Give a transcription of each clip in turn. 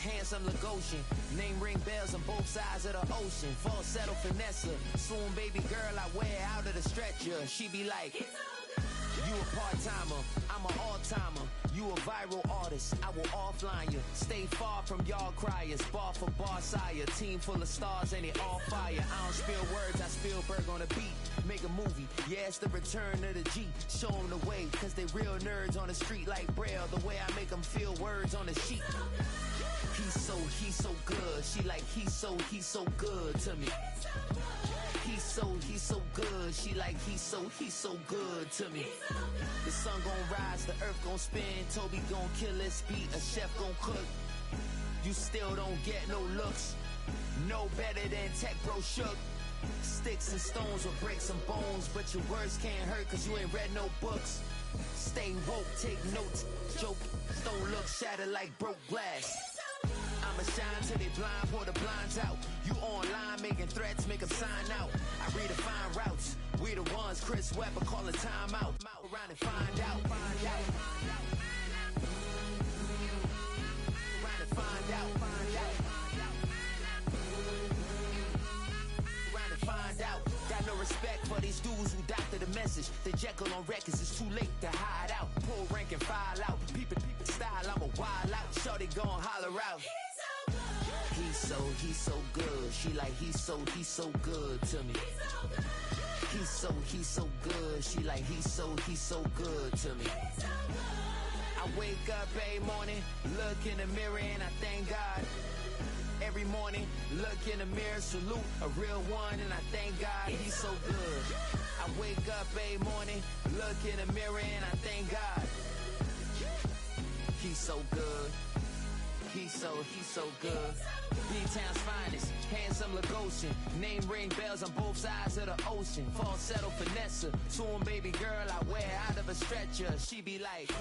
handsome Lagosian. Name ring bells on both sides of the ocean. Falsetto finesse, swoon baby girl I wear out of the stretcher. She be like, you a part-timer, I'm an all-timer. You a viral artist, I will offline you. Stay far from y'all criers, bar for bar sire. Team full of stars and it all fire. I don't spill words, I spill Berg on the beat. Make a movie, yeah, it's the return of the G. Show them the way, cause they real nerds on the street like Braille. The way I make them feel words on the sheet. He's so good. She like, he's so good to me. He's so good. She like, he's so good to me. The sun gon' rise, the earth gon' spin. Toby gon' kill this beat, a chef gon' cook. You still don't get no looks. No better than Tech Bro Shook. Sticks and stones will break some bones, but your words can't hurt cause you ain't read no books. Stay woke, take notes, joke. Don't look shattered like broke glass. I'ma shine till they blind, pour the blinds out. You online making threats, make them sign out. I redefine routes. We the ones Chris Webber calling time out. Around and find out. Around and find out. Around and find out. Got no respect for these dudes who doctor the message. The Jekyll on records, it's too late to hide out. Pull rank and file out. Peep style, I'm a wild out. Shorty gon' holler out. He's so good. She like, he's so good to me. He's so good. She like, he's so good to me. I wake up every morning, look in the mirror and I thank God. Every morning, look in the mirror, salute a real one and I thank God he's so good. I wake up every morning, look in the mirror and I thank God. He's so good. He's so good. B-Town's finest, handsome Lagosian. Name ring bells on both sides of the ocean. Falsetto finesse, swoon baby girl I wear out of a stretcher. She be like,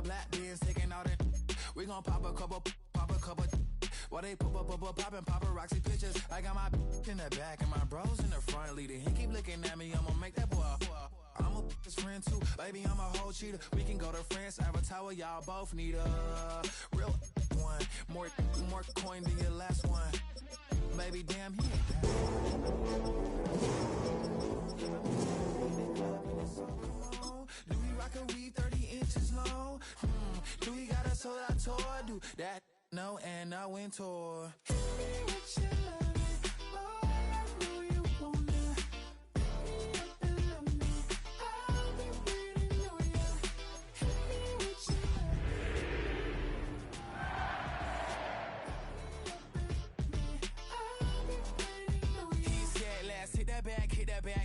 black beans taking all that. We gon' pop a couple. While they poppin' paparazzi pictures. I got my in the back and my bros in the front leading. He keep looking at me, I'ma make that boy. I'm a his friend too, baby, I'm a whole cheater. We can go to France, Avatar, y'all both need a real one. More coin than your last one. Baby, damn, he ain't that. Do we rock a weave 30 inches long? Do we got a sold out tour? Do that? No, and I went tour.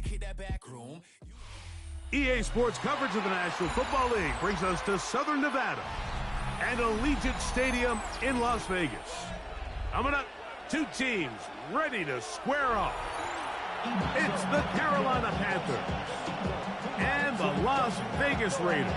Hit that back room. EA Sports coverage of the National Football League brings us to Southern Nevada and Allegiant Stadium in Las Vegas. Coming up, two teams ready to square off. It's the Carolina Panthers and the Las Vegas Raiders.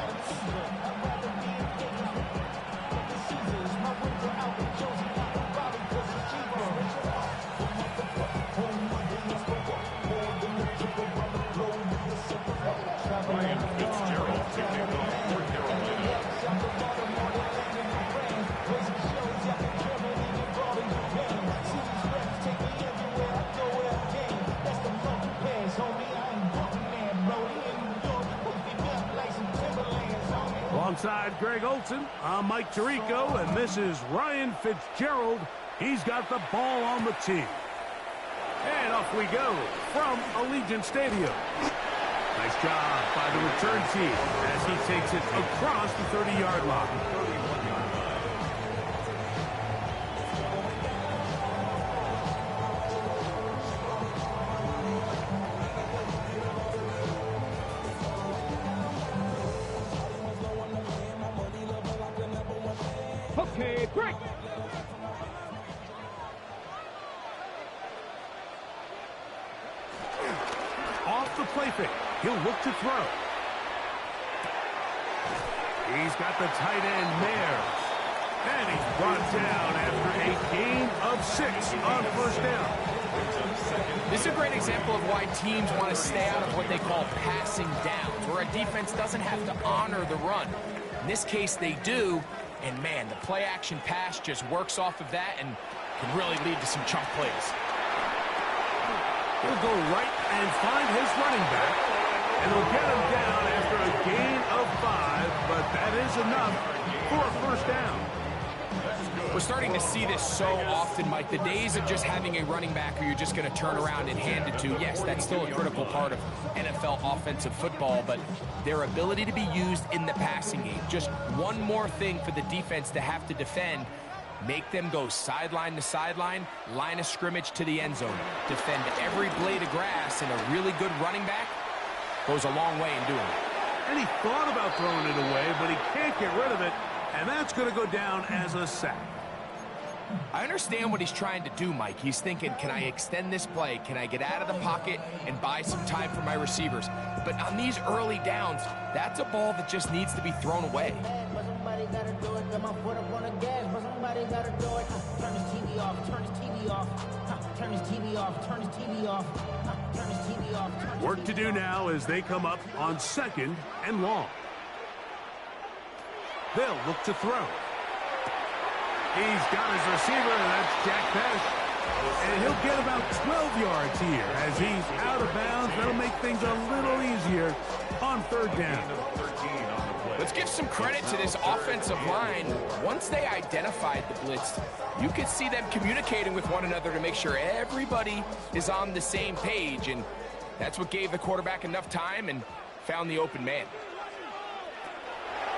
Alongside Greg Olson, I'm Mike Tirico, and this is Ryan Fitzgerald. He's got the ball on the tee. And off we go from Allegiant Stadium. Nice job by the return team as he takes it across the 30-yard line. Okay, break. Off the play fake. He'll look to throw. He's got the tight end there. And he's brought down after a gain of 6 on first down. This is a great example of why teams want to stay out of what they call passing downs, where a defense doesn't have to honor the run. In this case, they do, and man, the play-action pass just works off of that and can really lead to some chunk plays. He'll go right and find his running back, and he'll get him down after a gain of 5, but that is enough for a first down. We're starting to see this so often, Mike. The days of just having a running back who you're just going to turn around and hand it to, yes, that's still a critical part of NFL offensive football, but their ability to be used in the passing game, just one more thing for the defense to have to defend, make them go sideline to sideline, line of scrimmage to the end zone, defend every blade of grass, and a really good running back goes a long way in doing it. And he thought about throwing it away, but he can't get rid of it, and that's going to go down as a sack. I understand what he's trying to do, Mike. He's thinking, can I extend this play? Can I get out of the pocket and buy some time for my receivers? But on these early downs, that's a ball that just needs to be thrown away. Work to do now as they come up on 2nd and long. They'll look to throw. He's got his receiver, and that's Jack Pesh. And he'll get about 12 yards here as he's out of bounds. That'll make things a little easier on 3rd down. Let's give some credit to this offensive line. Once they identified the blitz, you could see them communicating with one another to make sure everybody is on the same page, and that's what gave the quarterback enough time and found the open man.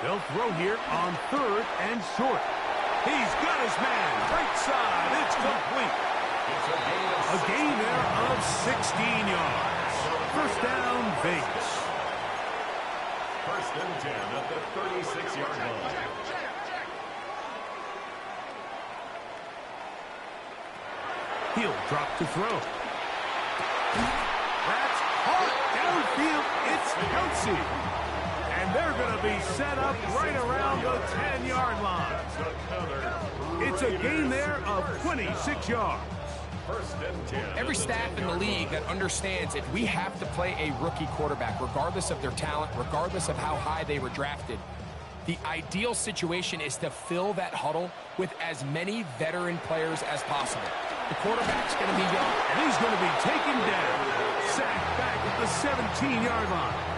They'll throw here on 3rd and short. He's got his man, right side, it's complete. A gain there of 16 yards. First down, Vegas. 1st and 10 at the 36-yard line. He'll drop to throw. That's hard downfield. It's Kelsey. And they're going to be set up right around the 10-yard line. It's a gain there of 26 yards. 1st and 10. Every staff in the league that understands it, we have to play a rookie quarterback, regardless of their talent, regardless of how high they were drafted. The ideal situation is to fill that huddle with as many veteran players as possible. The quarterback's going to be young. And he's going to be taken down. Sacked back at the 17-yard line.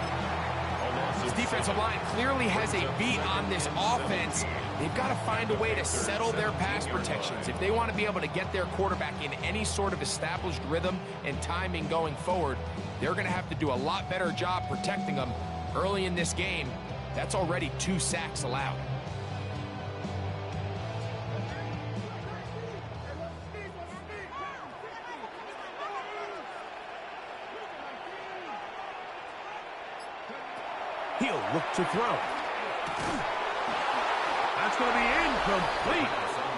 This defensive line clearly has a beat on this offense. They've got to find a way to settle their pass protections. If they want to be able to get their quarterback in any sort of established rhythm and timing going forward, they're going to have to do a lot better job protecting them early in this game. That's already 2 sacks allowed. He'll look to throw. That's going to be incomplete.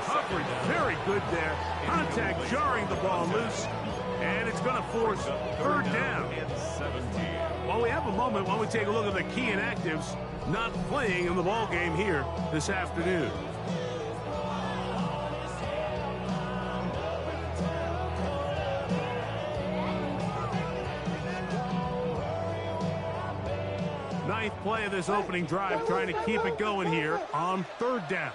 Coverage very good there. Contact jarring the ball loose. And it's going to force 3rd down. While we have a moment, why don't we take a look at the key inactives not playing in the ball game here this afternoon. Ninth play of this opening drive, trying to keep it going here on 3rd down.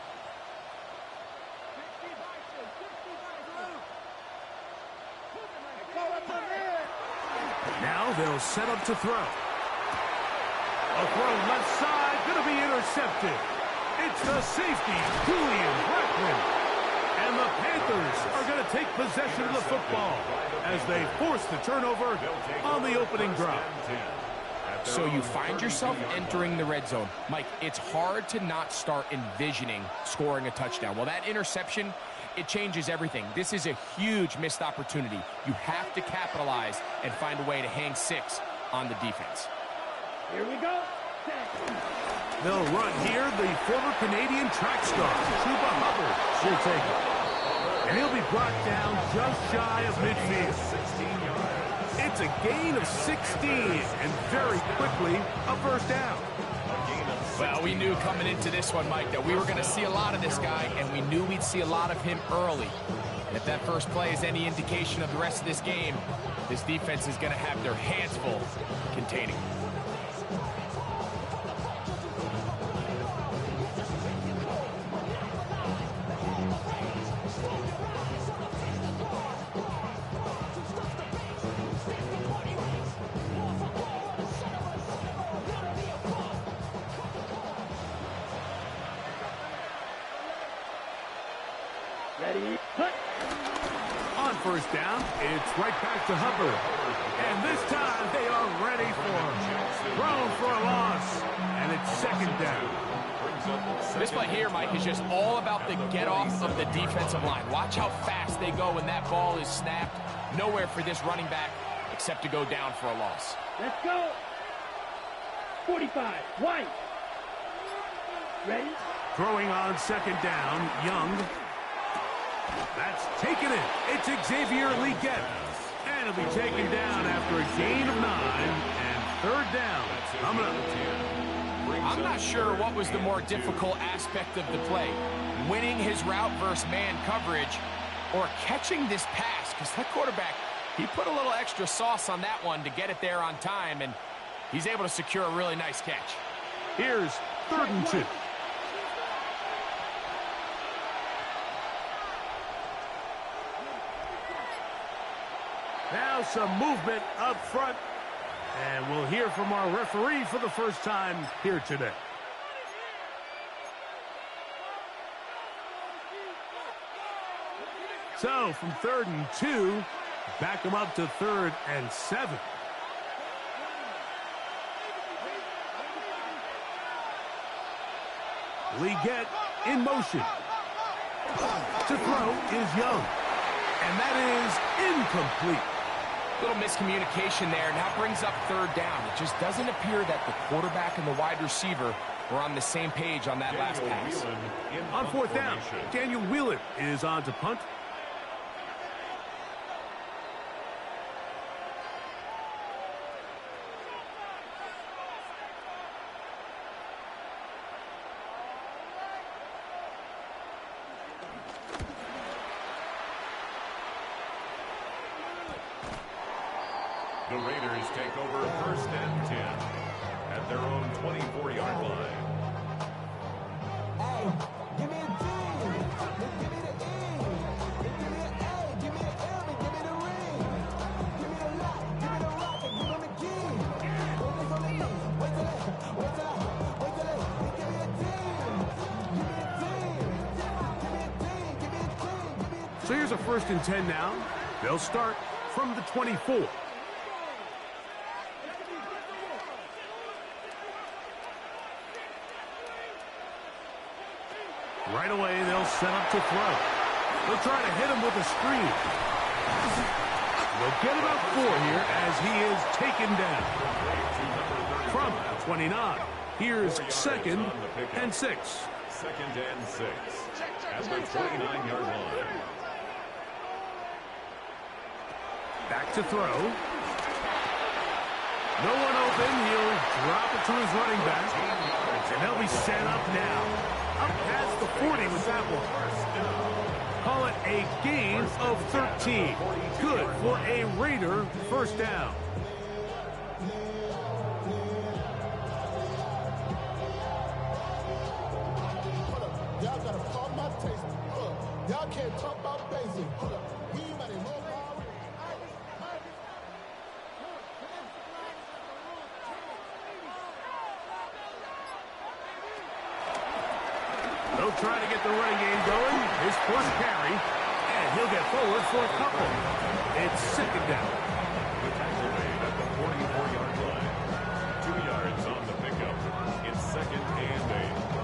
Now they'll set up to throw. A throw left side, going to be intercepted. It's the safety, Julian Blackman. And the Panthers are going to take possession of the football as they force the turnover on the opening drive. So you find yourself entering the red zone. Mike, it's hard to not start envisioning scoring a touchdown. Well, that interception, it changes everything. This is a huge missed opportunity. You have to capitalize and find a way to hang 6 on the defense. Here we go. They'll run here. The former Canadian track star, Chuba Hubbard, will take it. And he'll be brought down just shy of midfield. 16 yards. It's a gain of 16, and very quickly, a first down. Well, we knew coming into this one, Mike, that we were going to see a lot of this guy, and we knew we'd see a lot of him early. And if that first play is any indication of the rest of this game, this defense is going to have their hands full containing him. On first down, it's right back to Hubbard. And this time, they are ready for him. Thrown for a loss, and it's second down. This play here, Mike, is just all about the get-off of the defensive line. Watch how fast they go when that ball is snapped. Nowhere for this running back except to go down for a loss. Let's go. 45, White. Ready? Throwing on second down, Young. That's taken it. It's Xavier Leggett. And he'll be taken down after a gain of 9 and third down. Coming up. I'm not sure what was the more difficult aspect of the play. Winning his route versus man coverage or catching this pass, because that quarterback, he put a little extra sauce on that one to get it there on time, and he's able to secure a really nice catch. Here's 3rd and 2. Now some movement up front, and we'll hear from our referee for the first time here today. So from 3rd and 2, back them up to 3rd and 7. Leggett in motion. To throw is Young. And that is incomplete. Little miscommunication there, and that brings up 3rd down. It just doesn't appear that the quarterback and the wide receiver were on the same page on that last pass. On 4th down, Daniel Whelan is on to punt. The Raiders take over 1st and 10 at their own 24-yard line. Hey, give me a G. Give me the E. Give me an A. Give me an M. And give me the ring. Give me the lock. Give me the rock. And give me the key. Wait till give me a team. Give me a team. Give me a team. Give me a team. Give me a team. So here's a 1st and 10 now. They'll start from the 24. Right away, they'll set up to throw. They'll try to hit him with a screen. They'll get about 4 here as he is taken down. From 29, here's 2nd and 6. 2nd and 6 at the 29-yard line. Back to throw. No one open. He'll drop it to his running back. And they'll be set up now. Up past the 40 with that one. Call it a gain of 13. Good for a Raider first down. Y'all gotta pump my taste. Y'all can't talk about basic. We might as well. They'll try to get the running game going. His first carry, and he'll get forward for a couple. It's 2nd down. The tackle made at the 44-yard line. 2 yards on the pickup. It's 2nd and 8.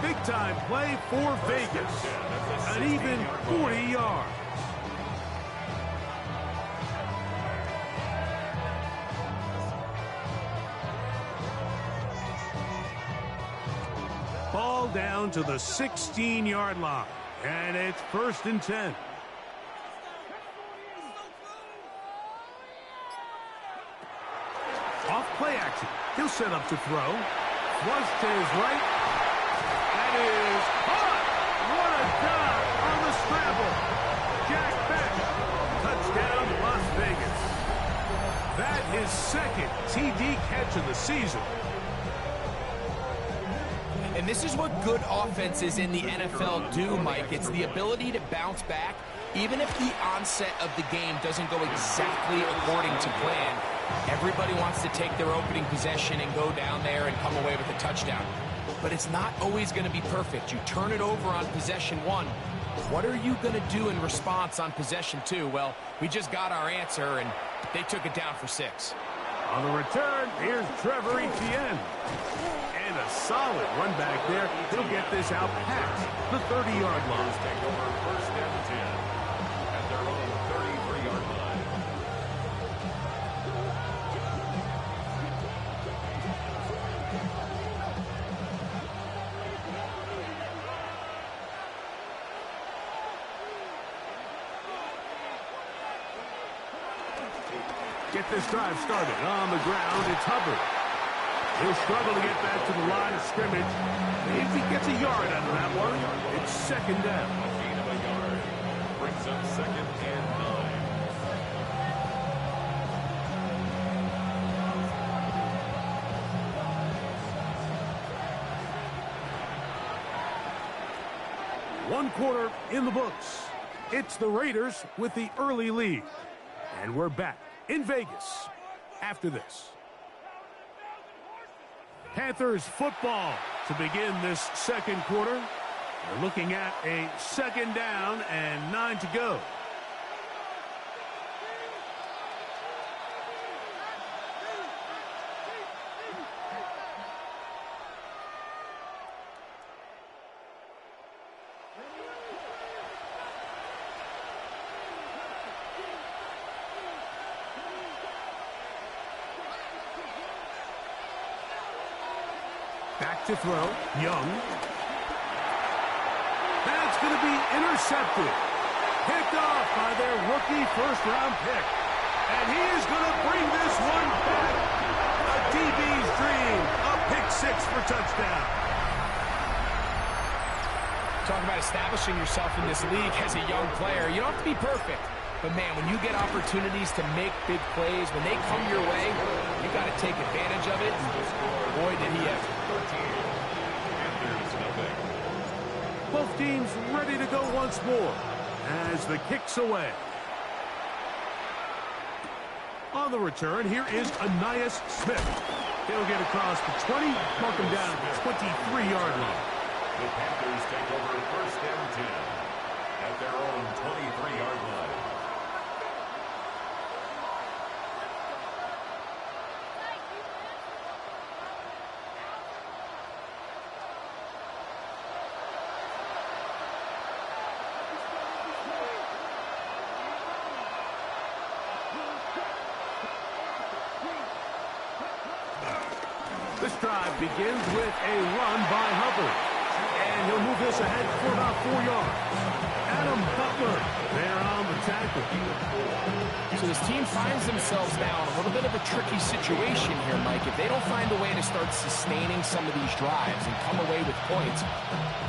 Big-time play for Vegas. An even 40 yards. Ball down to the 16-yard line. And it's 1st and 10. Off play action. He'll set up to throw. Flush to his right. That is caught. What a dive on the scramble. Jack Beck. Touchdown, Las Vegas. That is second TD catch of the season. And this is what good offenses in the NFL do, Mike. It's the ability to bounce back, even if the onset of the game doesn't go exactly according to plan. Everybody wants to take their opening possession and go down there and come away with a touchdown. But it's not always going to be perfect. You turn it over on possession 1. What are you going to do in response on possession 2? Well, we just got our answer, and they took it down for 6. On the return, here's Trevor Etienne. And a solid run back there. He'll get this out past the 30-yard line. Take over 1st and 10 at their own 33-yard line. Get this drive started. On the ground, it's Hubbard. He'll struggle to get back to the line of scrimmage. If he gets a yard out of that one, it's 2nd down. A gain of a yard brings up 2nd and 9. 1 quarter in the books. It's the Raiders with the early lead. And we're back in Vegas after this. Panthers football to begin this 2nd quarter. We're looking at a 2nd down and 9 to go. Back to throw. Young. That's going to be intercepted. Picked off by their rookie 1st-round pick. And he is going to bring this one back. A DB's dream. A pick 6 for touchdown. Talk about establishing yourself in this league as a young player. You don't have to be perfect. But, man, when you get opportunities to make big plays, when they come your way, you got to take advantage of it. And boy, did he ever. Both teams ready to go once more as the kick's away. On the return, here is Ainias Smith. He'll get across the 20, mark him down at the 23-yard line. The Panthers take over 1st and 10 at their own 23-yard line. This drive begins with a run by Hubbard. And he'll move this ahead for about 4 yards. Adam Butler there on the tackle. So this team finds themselves now in a little bit of a tricky situation here, Mike. If they don't find a way to start sustaining some of these drives and come away with points,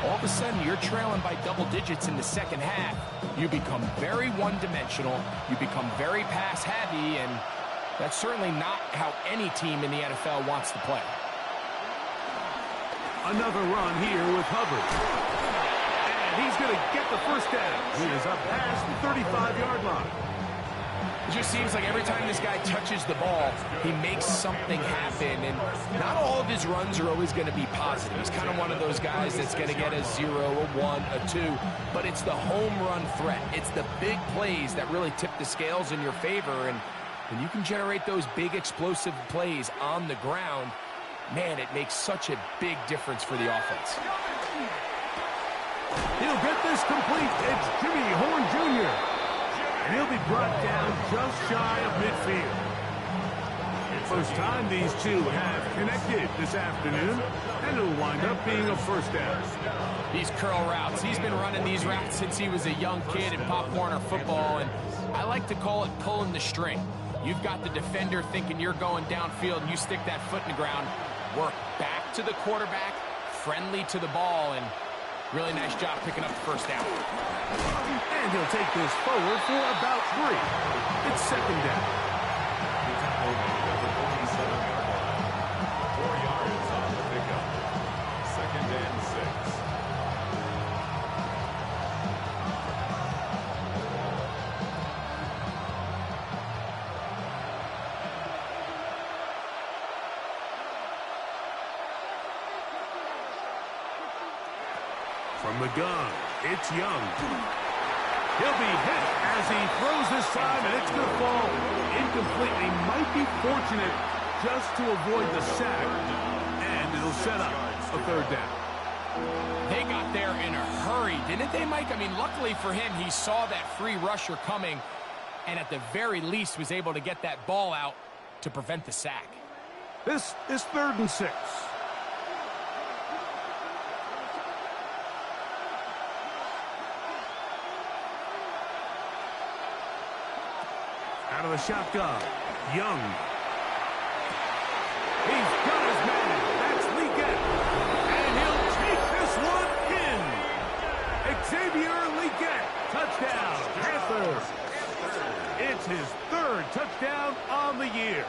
all of a sudden you're trailing by double digits in the 2nd half. You become very one-dimensional. You become very pass-heavy, and that's certainly not how any team in the NFL wants to play. Another run here with Hubbard. And he's going to get the 1st down. He is up past the 35-yard line. It just seems like every time this guy touches the ball, he makes something happen. And not all of his runs are always going to be positive. He's kind of one of those guys that's going to get a 0, a 1, a 2. But it's the home run threat. It's the big plays that really tip the scales in your favor. And when you can generate those big explosive plays on the ground, man, it makes such a big difference for the offense. He'll get this complete. It's Jimmy Horn Jr. And he'll be brought down just shy of midfield. First time these two have connected this afternoon, and it'll wind up being a first down. These curl routes, he's been running these routes since he was a young kid in Pop Warner football, and I like to call it pulling the string. You've got the defender thinking you're going downfield, and you stick that foot in the ground, work back to the quarterback, friendly to the ball, and really nice job picking up the first down. And he'll take this forward for about 3. It's second down. 4 yards on the pickup. Second and 6. From the gun, it's Young. He'll be hit as he throws this time, and it's going to fall incomplete. He might be fortunate just to avoid the sack, and it'll set up a third down. They got there in a hurry, didn't they, Mike? I mean, luckily for him, he saw that free rusher coming, and at the very least was able to get that ball out to prevent the sack. This is 3rd and 6. Out of the shotgun, Young. He's got his man. That's Legette. And he'll take this one in. Xavier Legette. Touchdown, Panthers. It's his 3rd touchdown on the year.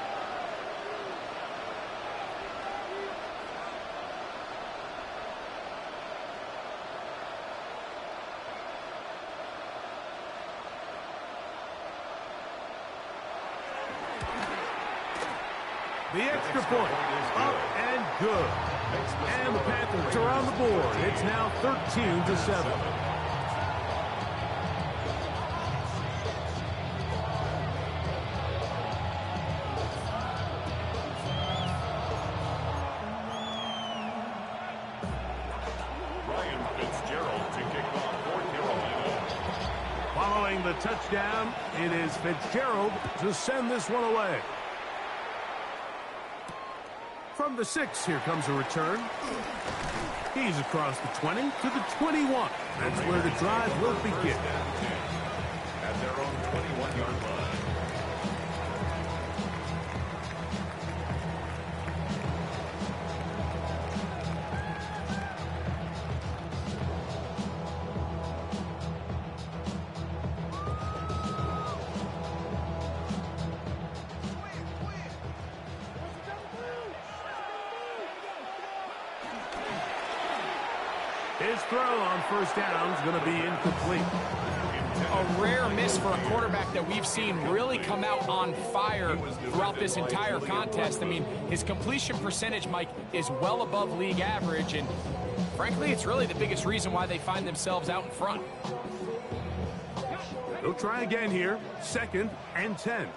The extra point, up and good. And the Panthers are on the board. It's now 13-7. Ryan Fitzgerald to kick off for Carolina. Following the touchdown, it is Fitzgerald to send this one away. From the 6, here comes a return. He's across the 20 to the 21. That's where the drive will begin. At their own 21-yard line. His throw on first down is going to be incomplete. A rare miss for a quarterback that we've seen really come out on fire throughout this entire contest. I mean, his completion percentage, Mike, is well above league average, and frankly, it's really the biggest reason why they find themselves out in front. They'll try again here. 2nd and 10.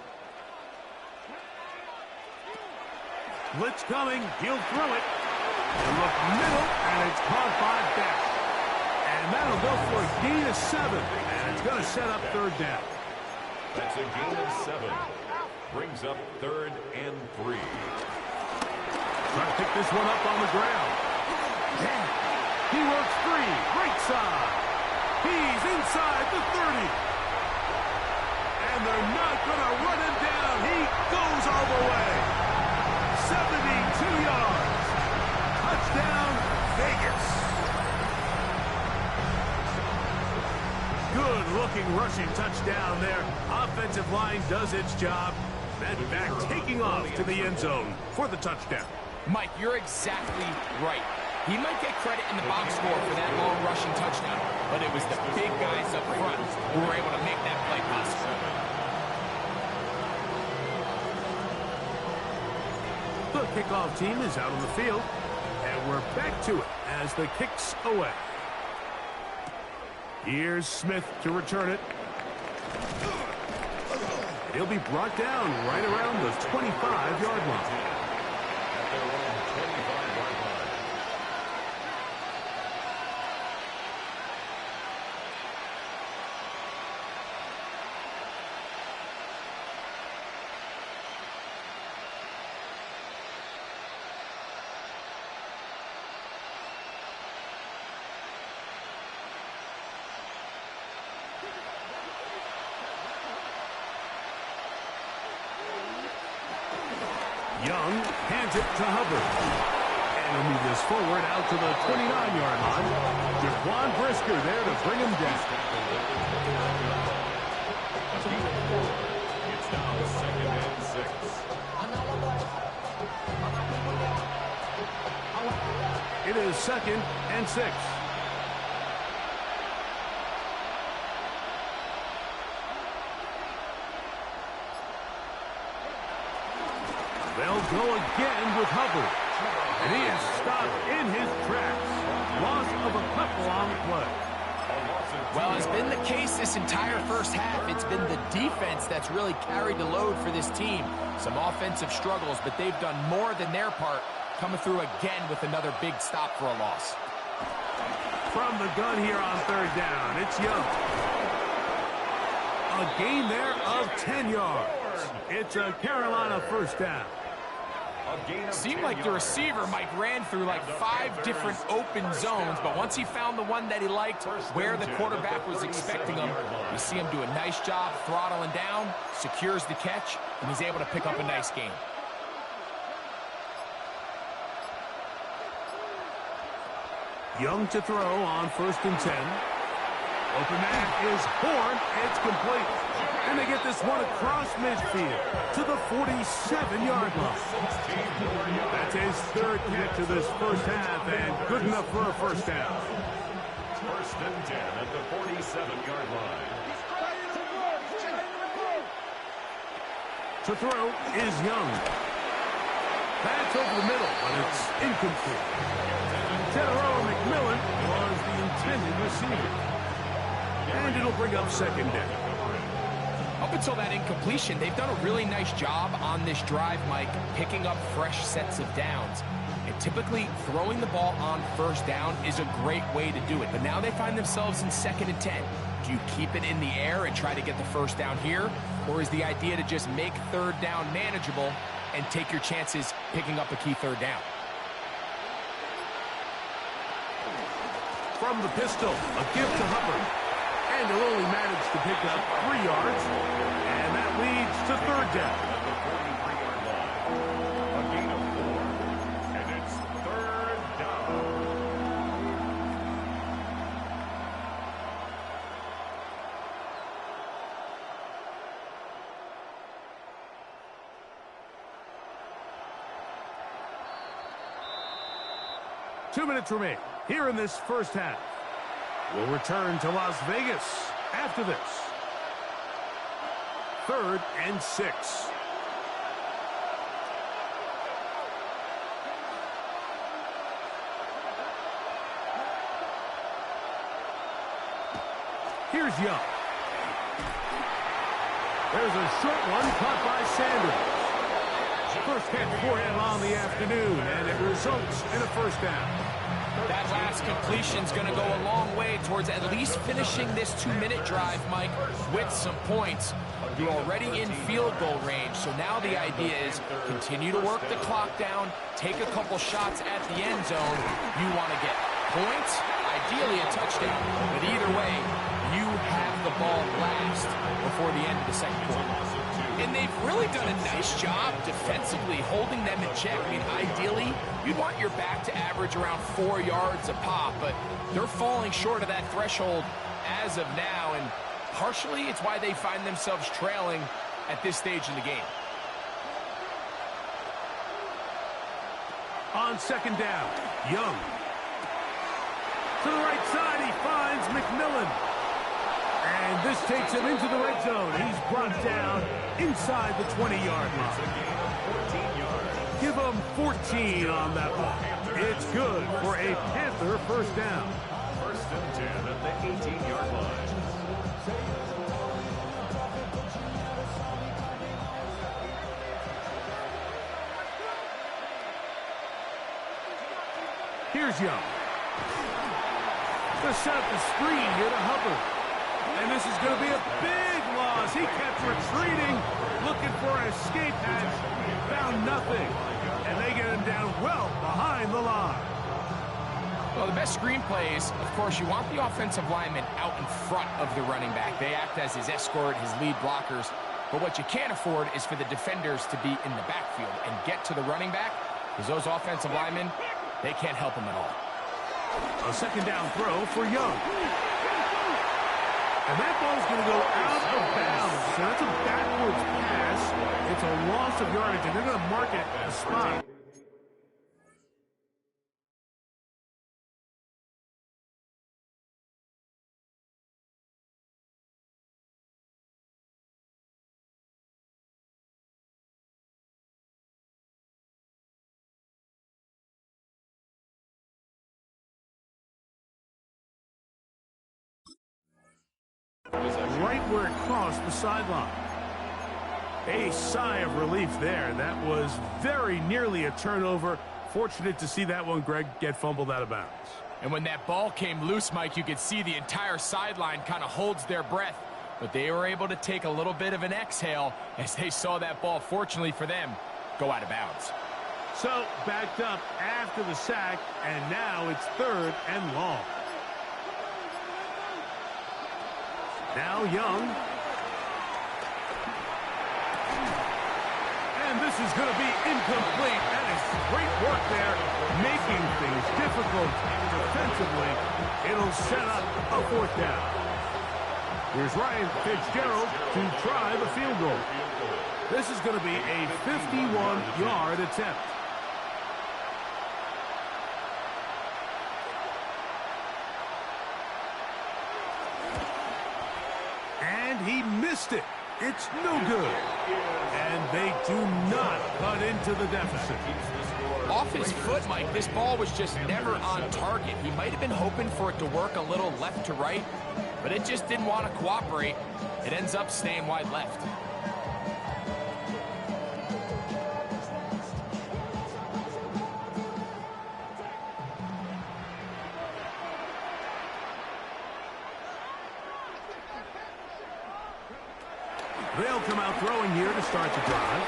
Blitz coming. He'll throw it. He'll look middle, and it's caught by Beck. And that'll go for a gain of 7. And it's going to set up 3rd down. That's a gain of 7. Brings up 3rd and 3. Trying to pick this one up on the ground. He works free. Right side. He's inside the 30. And they're not going to run him down. He goes all the way. 72 yards. Touchdown, Vegas. Good-looking rushing touchdown there. Offensive line does its job. That back taking off to the end zone for the touchdown. Mike, you're exactly right. He might get credit in the box score for that long rushing touchdown, but it was the big guys up front who were able to make that play possible. The kickoff team is out on the field, and we're back to it as the kick's away. Here's Smith to return it. He'll be brought down right around the 25-yard line. At their own 25-yard line. Young hands it to Hubbard. And he'll move this forward out to the 29-yard line. Jaquan Brisker there to bring him down. It's now 2nd and 6. It is 2nd and 6. They'll go again with Hubbard. And he is stopped in his tracks. Loss of a couple on the play. Well, it's been the case this entire first half. It's been the defense that's really carried the load for this team. Some offensive struggles, but they've done more than their part, coming through again with another big stop for a loss. From the gun here on 3rd down, it's Young. A gain there of 10 yards. It's a Carolina first down. Seemed like the receiver, Mike, ran through like 5 different open zones, but once he found the one that he liked, where the quarterback was expecting him, you see him do a nice job throttling down, secures the catch, and he's able to pick up a nice gain. Young to throw on 1st and 10. Open man is Horn. It's complete. And they get this one across midfield to the 47-yard line. That's his 3rd catch of this first half, and good enough for a first down. 1st and 10 at the 47-yard line. To throw is Young. Pass over the middle, but it's incomplete. Tedero McMillan was the intended receiver. And it'll bring up 2nd down. Up until that incompletion, they've done a really nice job on this drive, Mike, picking up fresh sets of downs. And typically, throwing the ball on 1st down is a great way to do it. But now they find themselves in 2nd and 10. Do you keep it in the air and try to get the 1st down here? Or is the idea to just make 3rd down manageable and take your chances picking up a key 3rd down? From the pistol, a give to Hubbard. And he'll only manage to pick up 3 yards. And that leads to 3rd down. A gain of 4. And it's 3rd down. Two minutes remain here in this first half. We'll return to Las Vegas after this. 3rd and 6. Here's Young. There's a short one caught by Sanders. First catch for him on the afternoon, and it results in a first down. That last completion's going to go a long way towards at least finishing this 2-minute drive, Mike, with some points. You're already in field goal range, so now the idea is continue to work the clock down, take a couple shots at the end zone. You want to get points, ideally a touchdown, but either way, you have the ball last before the end of the 2nd quarter. And they've really done a nice job defensively holding them in check. I mean, ideally, you'd want your back to average around 4 yards a pop, but they're falling short of that threshold as of now, and partially it's why they find themselves trailing at this stage in the game. On 2nd down, Young. To the right side, he finds McMillan. And this takes him into the red zone. He's brought down inside the 20-yard line. Give him 14 on that one. It's good for a Panther first down. 1st and 10 at the 18-yard line. Here's Young. To set up the screen here to Hubbard. And this is going to be a big loss. He kept retreating, looking for an escape hatch. Found nothing. And they get him down well behind the line. Well, the best screenplays, of course, you want the offensive lineman out in front of the running back. They act as his escort, his lead blockers. But what you can't afford is for the defenders to be in the backfield and get to the running back, because those offensive linemen, they can't help him at all. A second down throw for Young. And that ball's going to go out of bounds. So that's a backwards pass. It's a loss of yardage, and they're going to mark it a spot. Right where it crossed the sideline. A sigh of relief there. That was very nearly a turnover. Fortunate to see that one, Greg, get fumbled out of bounds. And when that ball came loose, Mike, you could see the entire sideline kind of holds their breath. But they were able to take a little bit of an exhale as they saw that ball, fortunately for them, go out of bounds. So, backed up after the sack, and now it's 3rd and long. Now Young. And this is going to be incomplete. That is great work there, making things difficult defensively. It'll set up a 4th down. Here's Ryan Fitzgerald to try the field goal. This is going to be a 51-yard attempt. And he missed it. It's no good. And they do not cut into the deficit. Off his foot, Mike, this ball was just never on target. He might have been hoping for it to work a little left to right, but it just didn't want to cooperate. It ends up staying wide left. They'll come out throwing here to start the drive.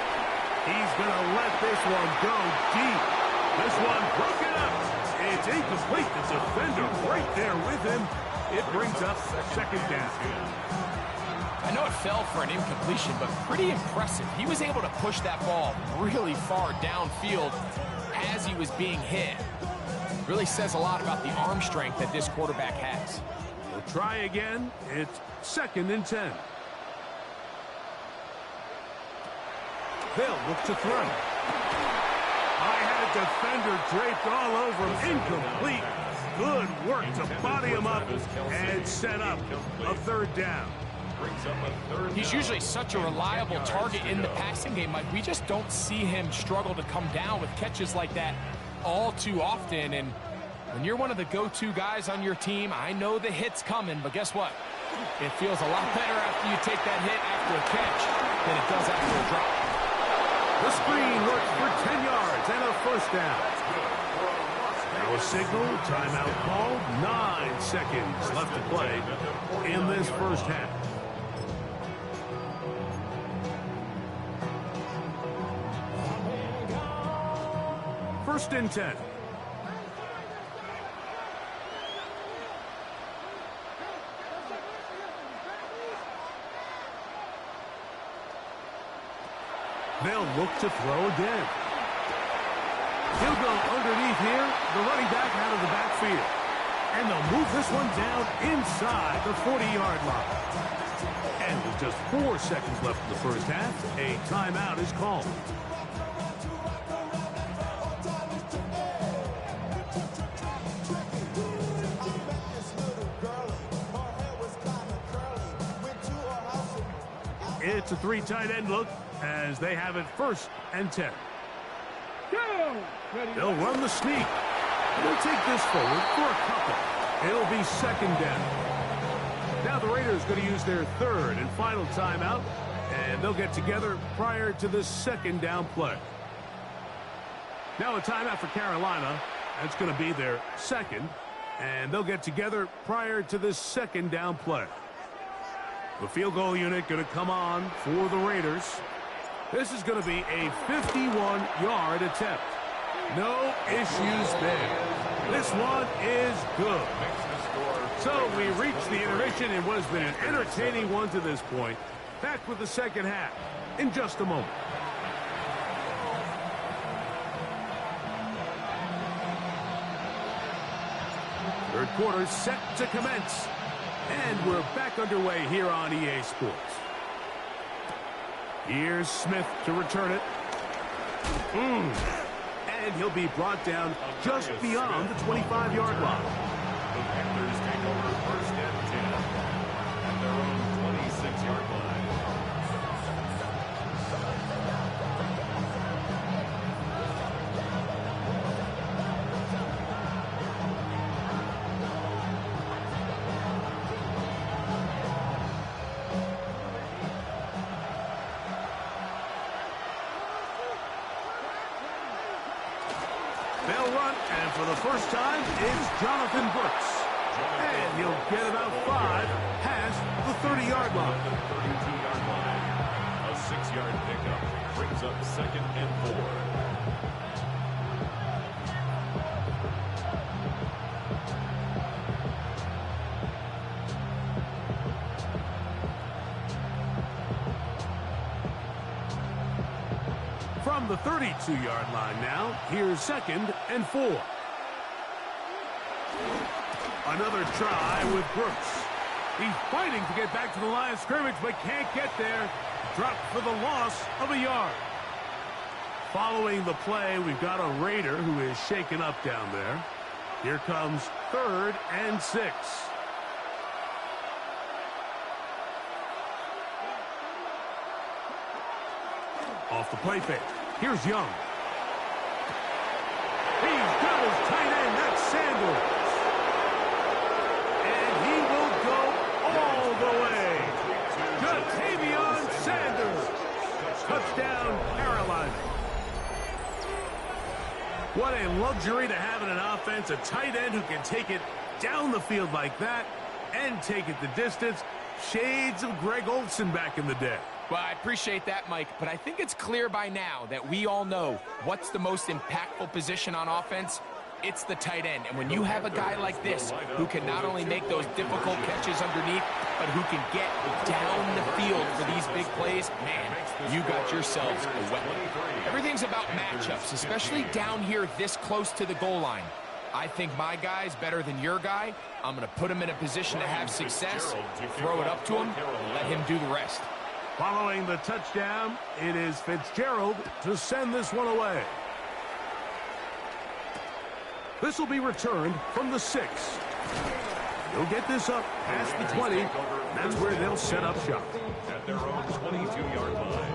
He's going to let this one go deep. This one broken up. It's incomplete. The defender right there with him. It brings up 2nd down. I know it fell for an incompletion, but pretty impressive. He was able to push that ball really far downfield as he was being hit. Really says a lot about the arm strength that this quarterback has. We'll try again. It's 2nd and 10. They'll look to throw. I had a defender draped all over him. Incomplete. Good work to body him up and set up a 3rd down. He's usually such a reliable target in the passing game, Mike. We just don't see him struggle to come down with catches like that all too often. And when you're one of the go-to guys on your team, I know the hit's coming, but guess what? It feels a lot better after you take that hit after a catch than it does after a drop. The screen works for 10 yards and a 1st down. Now a signal, timeout called. 9 seconds left to play in this 1st half. First and 10. They'll look to throw again. He'll go underneath here. The running back out of the backfield. And they'll move this one down inside the 40-yard line. And with just 4 seconds left in the 1st half, a timeout is called. It's a 3 tight end look as they have it 1st and 10. They'll run the sneak. They'll take this forward for a couple. It'll be 2nd down. Now the Raiders going to use their 3rd and final timeout, and they'll get together prior to the 2nd down play. Now a timeout for Carolina. That's going to be their second, and they'll get together prior to this second down play. The field goal unit going to come on for the Raiders. This is going to be a 51-yard attempt. No issues there. This one is good. So we reach the intermission in what has been an entertaining one to this point. Back with the second half in just a moment. Third quarter set to commence. And we're back underway here on EA Sports. Here's Smith to return it. And he'll be brought down just beyond the 25-yard line. The Panthers take over first and 10 at their own 26-yard line. They'll run, and for the first time, it's Jonathan Brooks. And he'll get about 5 past the 30-yard line. The 32-yard line. A 6-yard pickup brings up second and 4. From the 32-yard line now, here's second and 4. Another try with Brooks. He's fighting to get back to the line of scrimmage, but can't get there. Dropped for the loss of a yard. Following the play, we've got a Raider who is shaken up down there. Here comes 3rd and 6. Off the play fake. Here's Young. He's got his tight end. That's Sanders. And he will go all the way. Jatavion Sanders. Touchdown, Carolina. What a luxury to have in an offense. A tight end who can take it down the field like that and take it the distance. Shades of Greg Olsen back in the day. Well, I appreciate that, Mike, but I think it's clear by now that we all know what's the most impactful position on offense. It's the tight end. And when you have a guy like this who can not only make those difficult catches underneath, but who can get down the field for these big plays, man, you got yourselves a weapon. Everything's about matchups, especially down here this close to the goal line. I think my guy's better than your guy. I'm going to put him in a position to have success, throw it up to him, and let him do the rest. Following the touchdown, it is Fitzgerald to send this one away. This will be returned from the 6. He'll get this up past the 20. That's where they'll set up shop. At their own 22-yard line.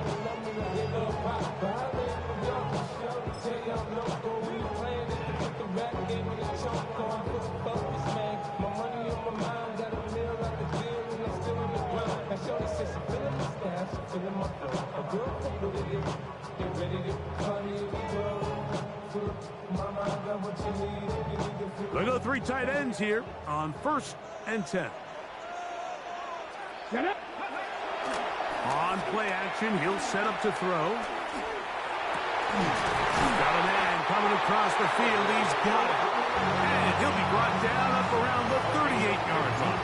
They go 3 tight ends here on 1st and 10. On play action, he'll set up to throw. Got a man coming across the field. He's got it. And he'll be brought down up around the 38-yard line.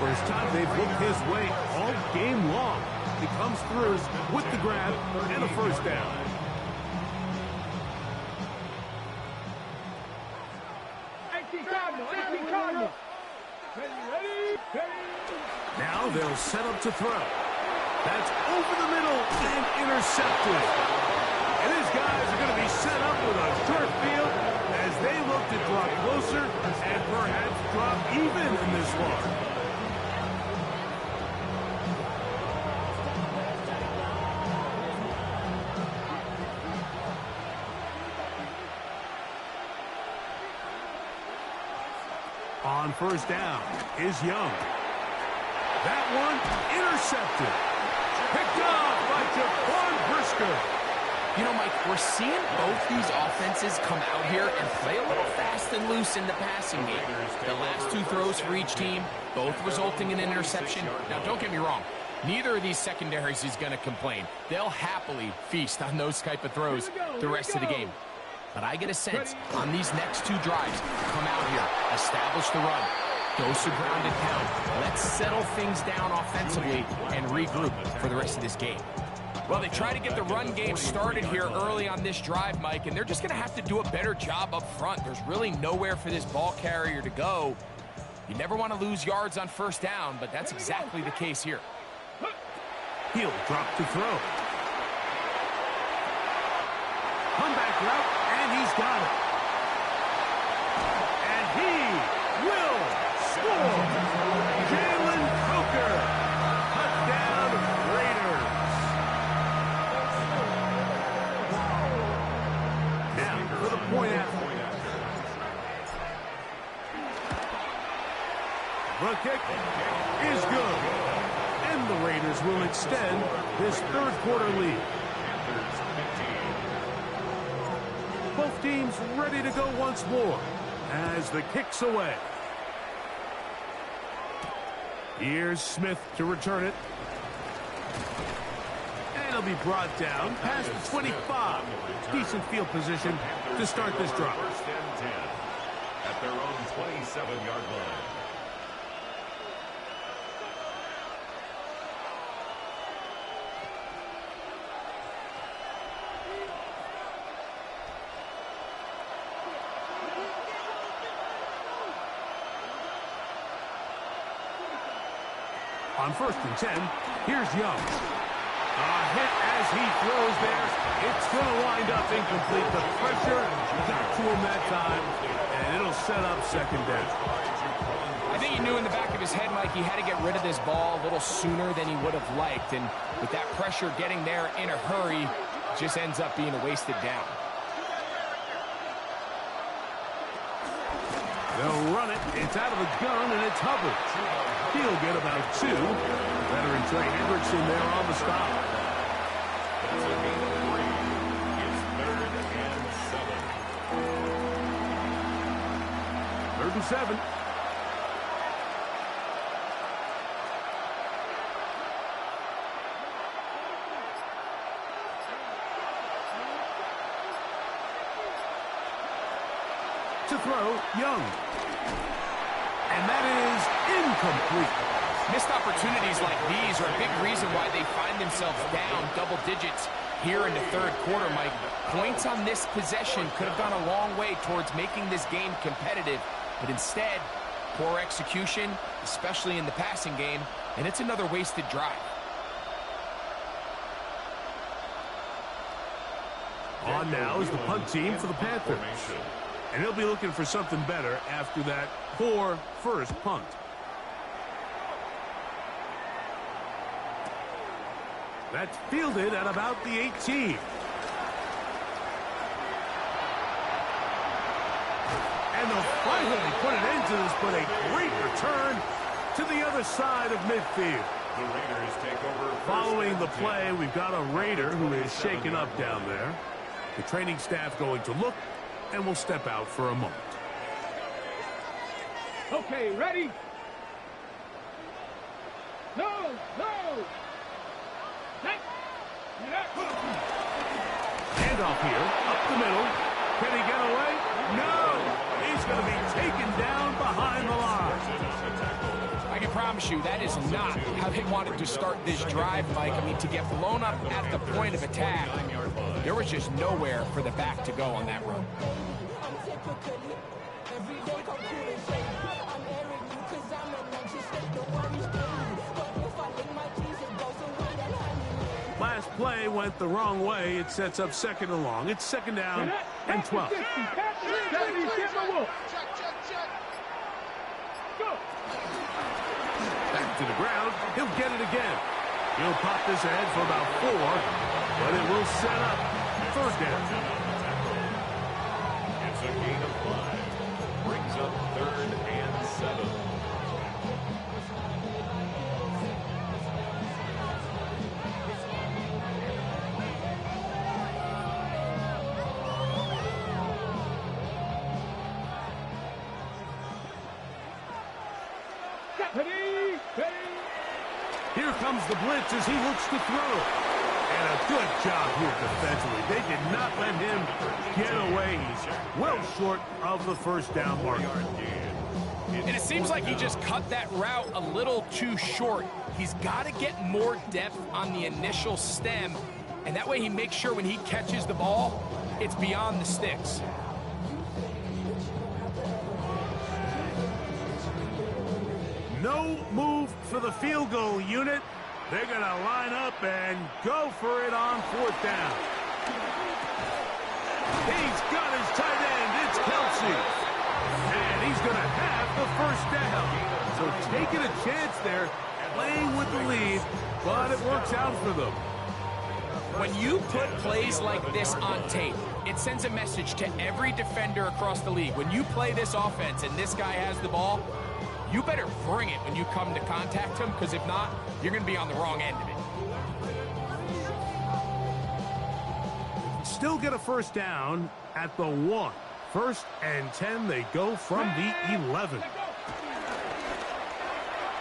First time they've looked his way all game long. He comes through with the grab and a first down. Now they'll set up to throw. That's over the middle and intercepted. And his guys are going to be set up with a short field as they look to draw closer and perhaps drop even in this one. On first down is Young. That one intercepted. Picked off by Jaquan Brisker. You know, Mike, we're seeing both these offenses come out here and play a little fast and loose in the passing game. The last two throws for each team, both resulting in an interception. Now, don't get me wrong. Neither of these secondaries is going to complain. They'll happily feast on those type of throws the rest of the game. But I get a sense on these next two drives, come out here, establish the run, dose of ground and pound. Let's settle things down offensively and regroup for the rest of this game. Well, they try to get the run game started here early on this drive, Mike, and they're just going to have to do a better job up front. There's really nowhere for this ball carrier to go. You never want to lose yards on first down, but that's exactly the case here. He'll drop to throw. Comeback route, and he's got it. And he will score. Jalen Coker. Touchdown, Raiders. Now for the point after. The kick is good. And the Raiders will extend this third quarter lead. Both teams ready to go once more as the kick's away. Here's Smith to return it. And it'll be brought down past the 25. Decent field position to start this drive. First and 10 at their own 27-yard line. On first and 10, here's Young. A hit as he throws there. It's going to wind up incomplete. The pressure got to him that time, and it'll set up second down. I think he knew in the back of his head, Mike, he had to get rid of this ball a little sooner than he would have liked. And with that pressure getting there in a hurry, it just ends up being a wasted down. They'll run it. It's out of the gun, and it's Hubbard. He'll get about 2. Veteran Trey Hendrickson there on the stop. That's a gain of 3. It's 3rd and 7. 3rd and 7. To throw, Young. And that is incomplete. Missed opportunities like these are a big reason why they find themselves down double digits here in the third quarter, Mike. Points on this possession could have gone a long way towards making this game competitive, but instead, poor execution, especially in the passing game, and it's another wasted drive. On now is the punt team for the Panthers. And he'll be looking for something better after that poor first punt. That's fielded at about the 18. And they'll finally put an end to this, but a great return to the other side of midfield. The Raiders take over. Following the play, we've got a Raider who is shaken up down there. The training staff going to look, and we'll step out for a moment. Okay, ready? No! Handoff here, up the middle. Can he get away? No! He's going to be taken down behind the line. I can promise you that is not how they wanted to start this drive, Mike. I mean, to get blown up at the point of attack, there was just nowhere for the back to go on that run. Last play went the wrong way. It sets up second and long. It's second down and 12. Back to the ground. He'll get it again. He'll pop this ahead for about 4, but it will set up third down. It's a gain of 5. Brings up 3rd and 7. Here comes the blitz as he looks to throw. And a good job here defensively. They did not let him get away. He's well short of the first down mark. And it seems like he just cut that route a little too short. He's got to get more depth on the initial stem, and that way he makes sure when he catches the ball, it's beyond the sticks. No move for the field goal unit. They're going to line up and go for it on fourth down. He's got his tight end. It's Kelsey. And he's going to have the first down. So taking a chance there, playing with the lead, but it works out for them. When you put plays like this on tape, it sends a message to every defender across the league. When you play this offense and this guy has the ball, you better bring it when you come to contact him, because if not, you're going to be on the wrong end of it. Still get a first down at the 1. 1st and 10, they go from the 11.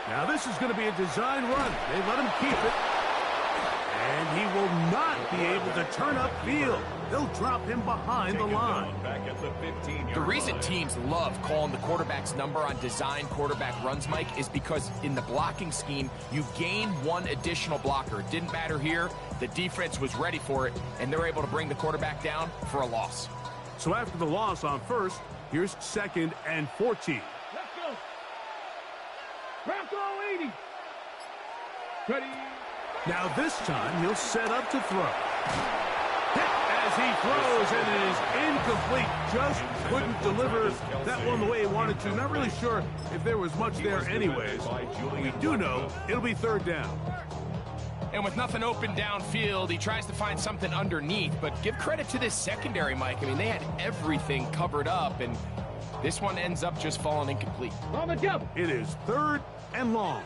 Now this is going to be a design run. They let him keep it. And he will not be able to turn upfield. They'll drop him behind the line. The reason teams love calling the quarterback's number on design quarterback runs, Mike, is because in the blocking scheme, you gain one additional blocker. It didn't matter here. The defense was ready for it, and they're able to bring the quarterback down for a loss. So after the loss on first, here's 2nd and 14. Let's go. Bronco 80. Ready. Now this time, he'll set up to throw. Hit as he throws, and it is incomplete. Just couldn't deliver that one the way he wanted to. Not really sure if there was much there anyways. We do know it'll be 3rd down. And with nothing open downfield, he tries to find something underneath. But give credit to this secondary, Mike. I mean, they had everything covered up, and this one ends up just falling incomplete. On the jump. It is 3rd and long.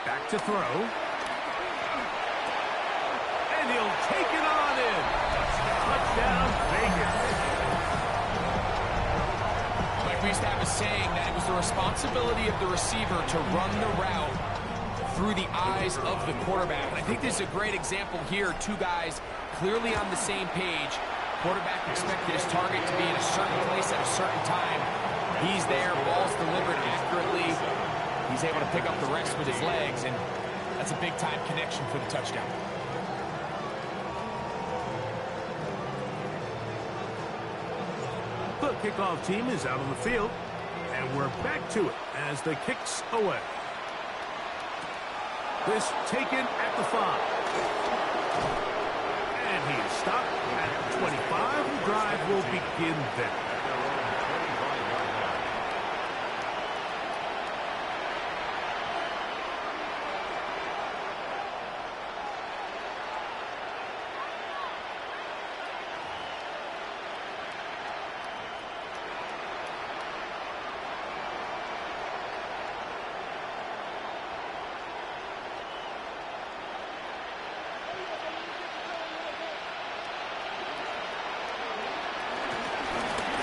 Back to throw. And he'll take it on in. Touchdown, Vegas. Like we used to have a saying that it was the responsibility of the receiver to run the route through the eyes of the quarterback. And I think this is a great example here. Two guys clearly on the same page. Quarterback expected his target to be in a certain place at a certain time. He's there, ball's delivered accurately. He's able to pick up the rest with his legs, and that's a big-time connection for the touchdown. The kickoff team is out on the field, and we're back to it as the kick's away. This taken at the 5. And he is stopped at the 25. The drive will begin there.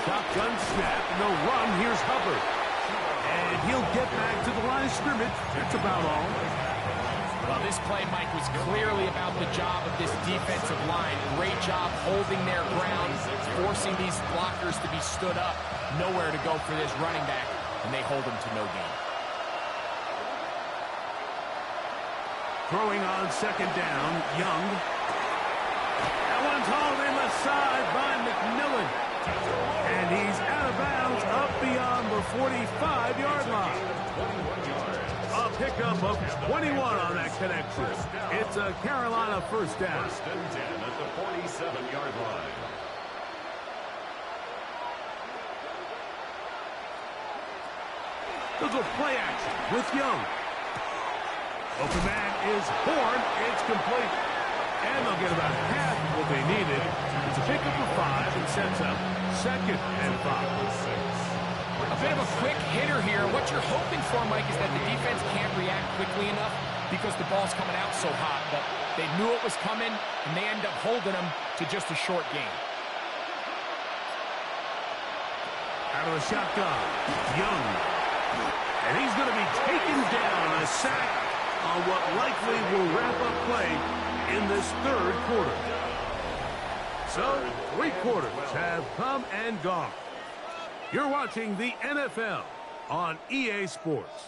Shotgun snap, no run. Here's Hubbard. And he'll get back to the line of scrimmage. That's about all. Well, this play, Mike, was clearly about the job of this defensive line. Great job holding their ground, forcing these blockers to be stood up. Nowhere to go for this running back, and they hold him to no gain. Throwing on 2nd down, Young. That one's hauled in left side by McMillan. And he's out of bounds up beyond the 45-yard line. A pickup of 21 on that connection. It's a Carolina first down. 1st and 10 at the 47-yard line. They'll go play action with Young. Open man is Horn. It's complete. And they'll get about half what they needed. It's a pickup of 5 and sets up 2nd and 5. A bit of a quick hitter here. What you're hoping for, Mike, is that the defense can't react quickly enough because the ball's coming out so hot. But they knew it was coming, and they end up holding them to just a short gain. Out of the shotgun, Young. And he's going to be taken down, a sack on what likely will wrap up play in this third quarter. So, 3 quarters have come and gone. You're watching the NFL on EA Sports.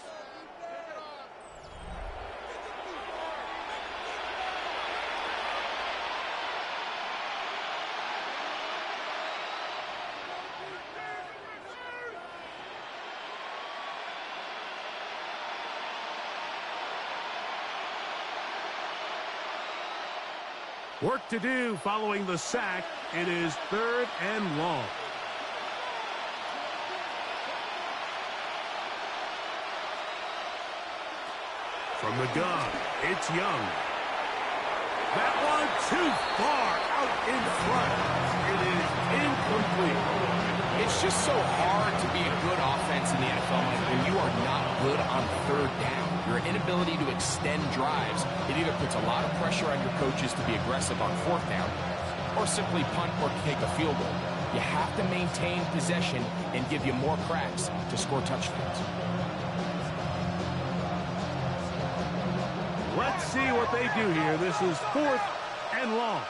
Work to do following the sack. It is 3rd and long. From the gun, it's Young. That one too far out in front. It is incomplete. It's just so hard to be a good offense in the NFL, Mike, when you are not good on 3rd down. Your inability to extend drives, it either puts a lot of pressure on your coaches to be aggressive on 4th down or simply punt or kick a field goal. You have to maintain possession and give you more cracks to score touchdowns. Let's see what they do here. This is 4th and long.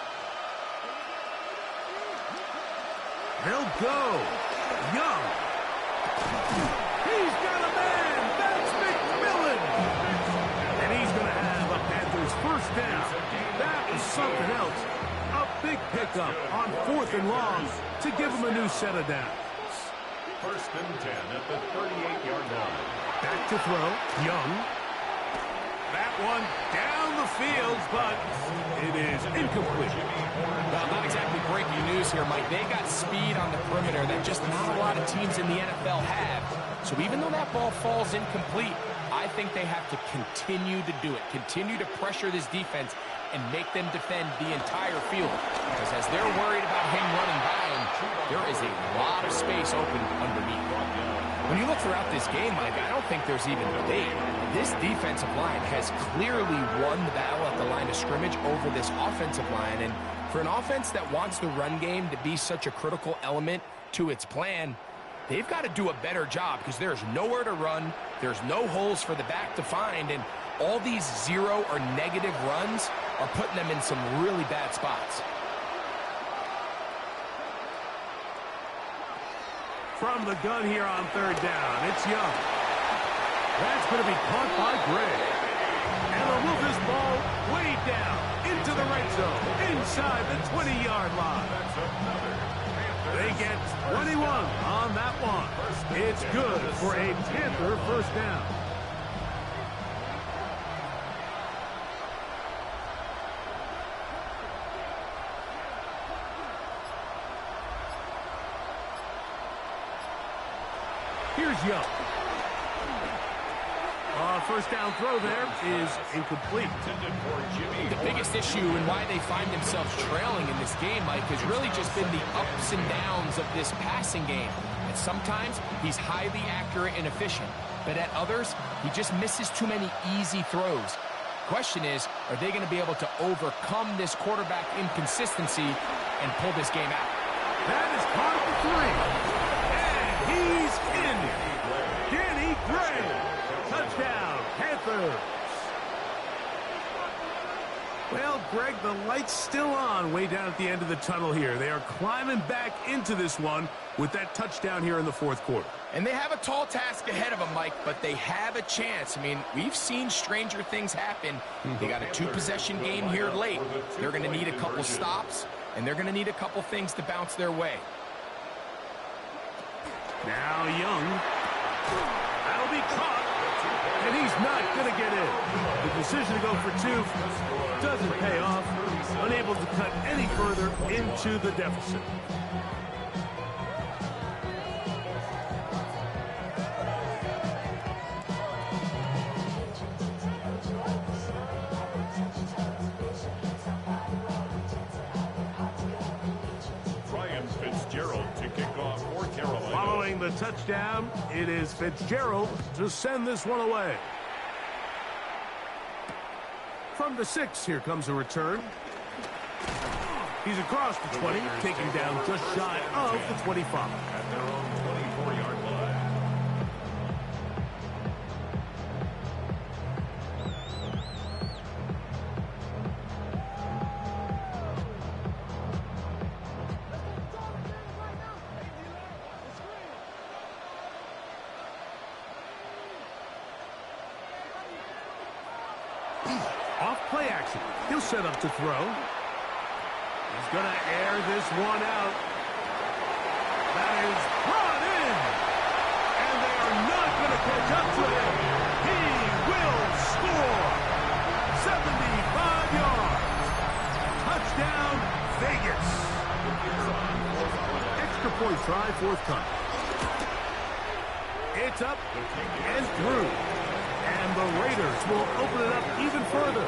They'll go. Young. He's got a man. That's McMillan. And he's going to have a Panthers 1st down. That was something else. A big pickup on 4th and long to give him a new set of downs. 1st and 10 at the 38-yard line. Back to throw. Young. That one down the field, but it is incomplete. Well, not exactly breaking news here, Mike. They got speed on the perimeter that just not a lot of teams in the NFL have. So even though that ball falls incomplete, I think they have to continue to do it. Continue to pressure this defense and make them defend the entire field. Because as they're worried about him running by him, there is a lot of space open underneath. When you look throughout this game, Mike, I don't think there's even debate. This defensive line has clearly won the battle at the line of scrimmage over this offensive line. And for an offense that wants the run game to be such a critical element to its plan, they've got to do a better job because there's nowhere to run. There's no holes for the back to find. And all these 0 or negative runs are putting them in some really bad spots. From the gun here on 3rd down, it's Young. That's going to be caught by Gray. And they'll move this ball way down into the red zone, inside the 20-yard line. They get 21 on that one. It's good for a Panther 1st down. Here's Young. 1st down throw there is incomplete. The biggest issue and why they find themselves trailing in this game, Mike, has really just been the ups and downs of this passing game. And sometimes he's highly accurate and efficient, but at others, he just misses too many easy throws. Question is, are they going to be able to overcome this quarterback inconsistency and pull this game out? That is part of the 3. And he's in. Danny Gray. Touchdown, Panthers. Well, Greg, the light's still on way down at the end of the tunnel here. They are climbing back into this one with that touchdown here in the 4th quarter. And they have a tall task ahead of them, Mike, but they have a chance. I mean, we've seen stranger things happen. They got a 2-possession game here late. They're going to need a couple stops, and they're going to need a couple things to bounce their way. Now Young. That'll be caught. And he's not going to get in. The decision to go for 2 doesn't pay off. Unable to cut any further into the deficit. Following the touchdown, it is Fitzgerald to send this one away. From the 6, here comes a return. He's across the 20, taking down just shy of the 25. At their own 24-yard Off play action. He'll set up to throw. He's going to air this one out. That is brought in. And they are not going to catch up to him. He will score. 75 yards. Touchdown, Vegas. Extra point try, fourth time. It's up and through. And the Raiders will open it up even further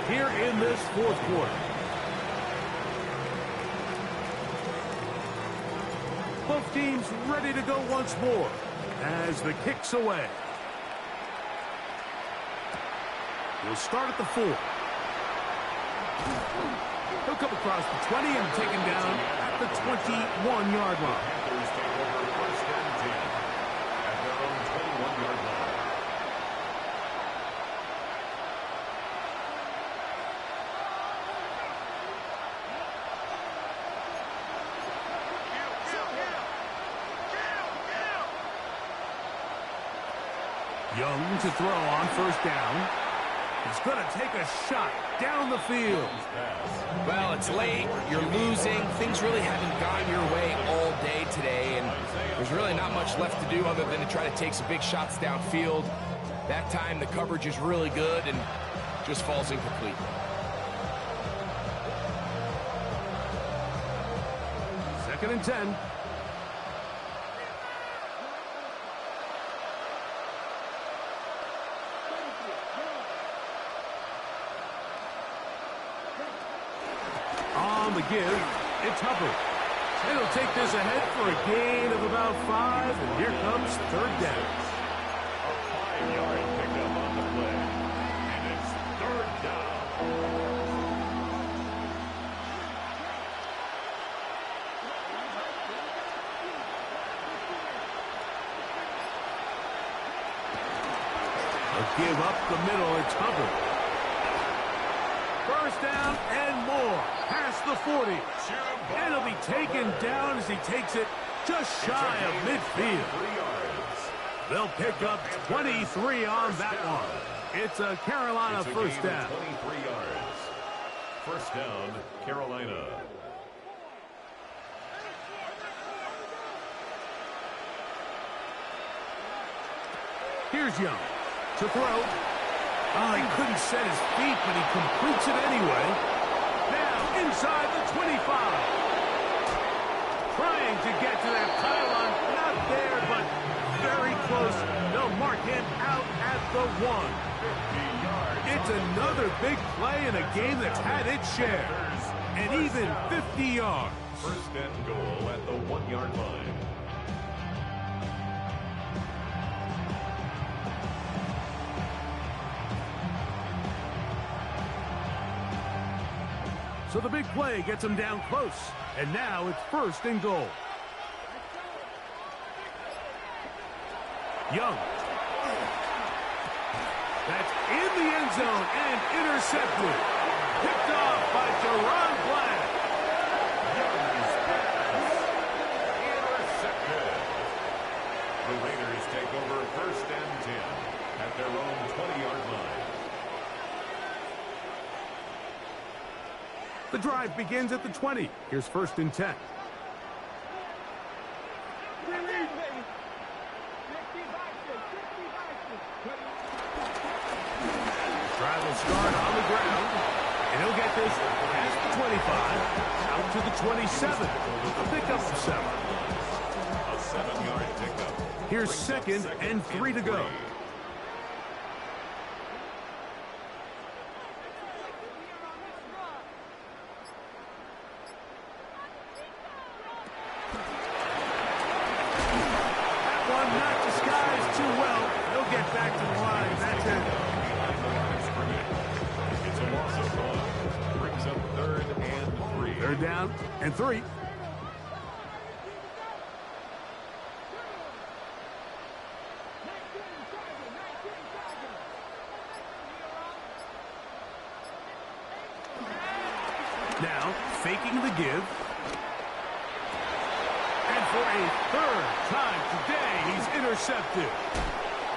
here in this fourth quarter. Both teams ready to go once more as the kick's away. We'll start at the 4. He'll come across the 20 and take him down at the 21-yard line. Panthers take over first and 10 at their own 21-yard line. Young to throw on first down. He's going to take a shot down the field. Well, it's late. You're losing. Things really haven't gone your way all day today, and there's really not much left to do other than to try to take some big shots downfield. That time, the coverage is really good and just falls incomplete. Second and 10. On the give, it's Hubbard. And he'll take this ahead for a gain of about 5, and here comes third down. A 5-yard pickup on the play, and it's third down. A give up the middle, it's Hubbard. First down and more. Past the 40. And he'll be taken down as he takes it just shy of midfield. They'll pick up 23 on that one. It's a Carolina first down. 23 yards. First down, Carolina. Here's Young to throw. Oh, he couldn't set his feet, but he completes it anyway. Now inside the 25. Trying to get to that pylon. Not there, but very close. They'll mark him out at the 1. It's another big play in a game that's had its share. And even 50 yards. First and goal at the 1-yard line. So the big play gets him down close. And now it's first and goal. Young. That's in the end zone and intercepted. Picked off by Jerron Black. Young's pass. Intercepted. The Raiders take over first and 10 at their own 20-yard line. The drive begins at the 20. Here's first and 10. Drive will start on the ground. And he'll get this past the 25, out to the 27. A pickup of 7. A 7-yard pickup. Here's second and 3 to go. Back to the line. That's it. It's a loss of 1. Brings up third and 3. Third down and 3. Now, faking the give. And for a third time today, he's intercepted.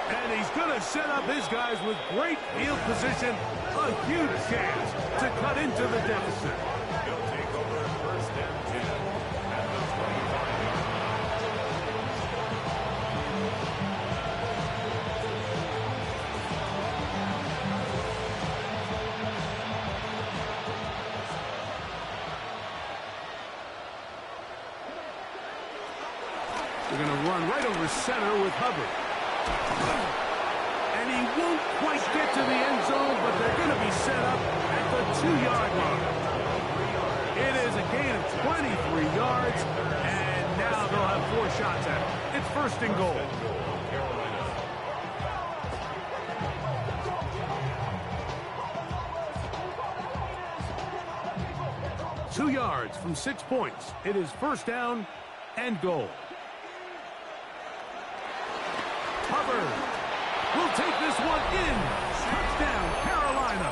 And he's going to set up his guys with great field position. A huge chance to cut into the deficit. He'll take over first and 10 at the 25-yard They're going to run right over center with Hubbard. And he won't quite get to the end zone, but they're going to be set up at the 2-yard line. It is a gain of 23 yards, and now they'll have 4 shots at it. It's first and goal. 2 yards from 6 points. It is first down and goal. Hubbard will take this one in. Touchdown, Carolina.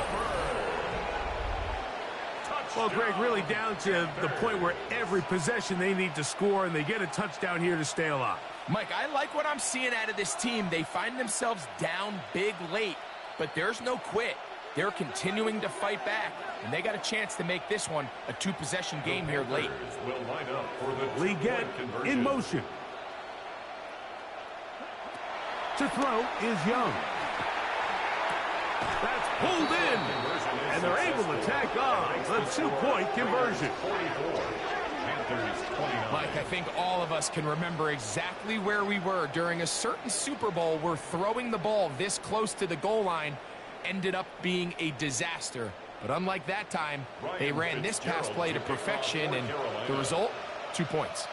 Well, Greg, really down to the point where every possession they need to score, and they get a touchdown here to stay alive. Mike, I like what I'm seeing out of this team. They find themselves down big late, but there's no quit. They're continuing to fight back, and they got a chance to make this one a 2-possession game here late. will line up for the Leggett in motion. To throw is Young. That's pulled in, and they're able to tack on the 2-point conversion. Mike, I think all of us can remember exactly where we were during a certain Super Bowl where throwing the ball this close to the goal line ended up being a disaster. But unlike that time, they ran this pass play to perfection, and the result, 2 points.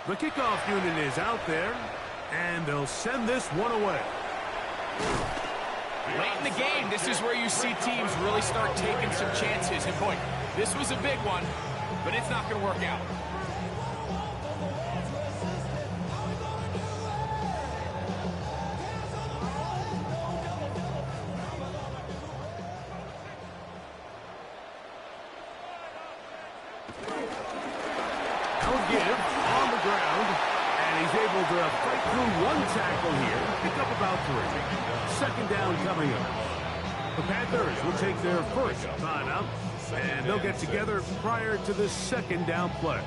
The kickoff unit is out there, and they'll send this one away. Late in the game, this is where you see teams really start taking some chances. And boy, this was a big one, but it's not going to work out. To fight through one tackle here, pick up about 3. Second down coming up. The Panthers will take their first timeout, and they'll get together prior to the second down play.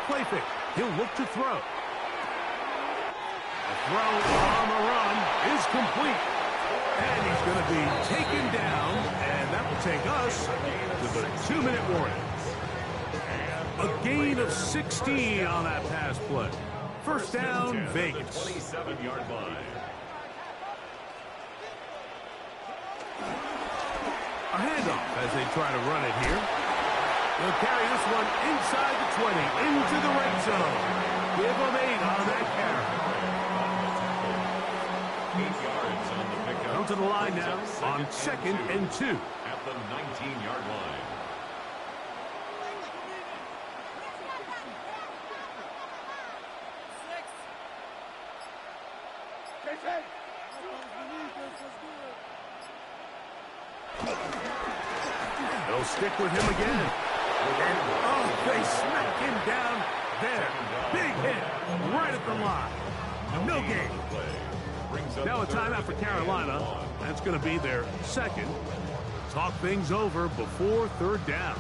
Play fake. He'll look to throw. The throw on the run is complete. And he's going to be taken down, and that will take us to the 2-minute warning. A gain of 16 on that pass play. First down, Vegas. 27-yard line. A handoff as they try to run it here. They'll carry this one inside the 20, into the red zone. Give them 8 on that carry. 8 yards on the pickup. Come to the line now on 2nd and 2. At the 19-yard line. They'll stick with him again. And, oh, they smack him down there. Big hit right at the line. No gain. Now a timeout for Carolina. That's going to be their second. Talk things over before third down.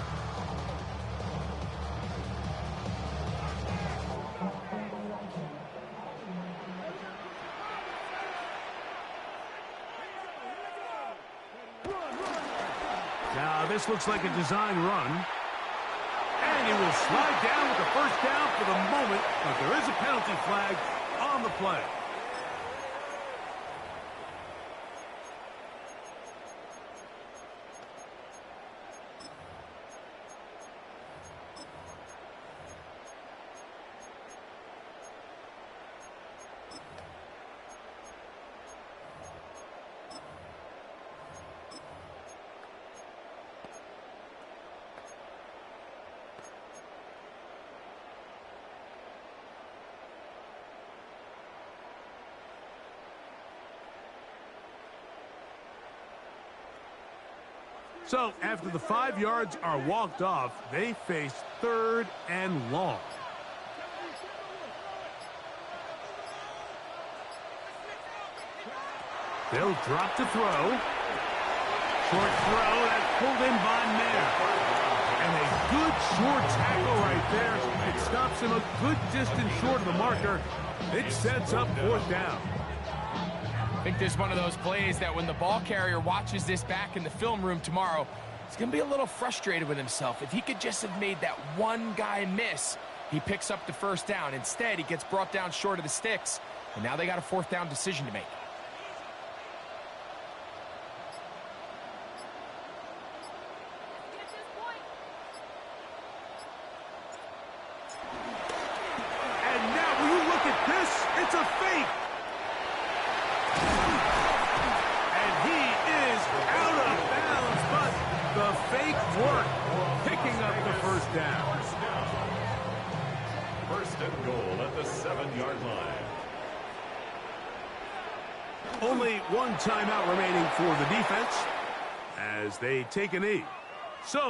Now this looks like a design run. And he will slide down with the first down for the moment, but there is a penalty flag on the play. So after the 5 yards are walked off, they face 3rd and long. They'll drop to throw. Short throw, that's pulled in by Mayer. And a good short tackle right there. It stops him a good distance short of the marker. It sets up 4th down. I think there's one of those plays that when the ball carrier watches this back in the film room tomorrow, he's going to be a little frustrated with himself. If he could just have made that one guy miss, he picks up the 1st down. Instead, he gets brought down short of the sticks, and now they got a 4th down decision to make. And now, will you look at this? It's a fake. And he is out of bounds, but the fake worked, picking up the 1st down. 1st and goal at the 7-yard line. Only one timeout remaining for the defense as they take a knee. So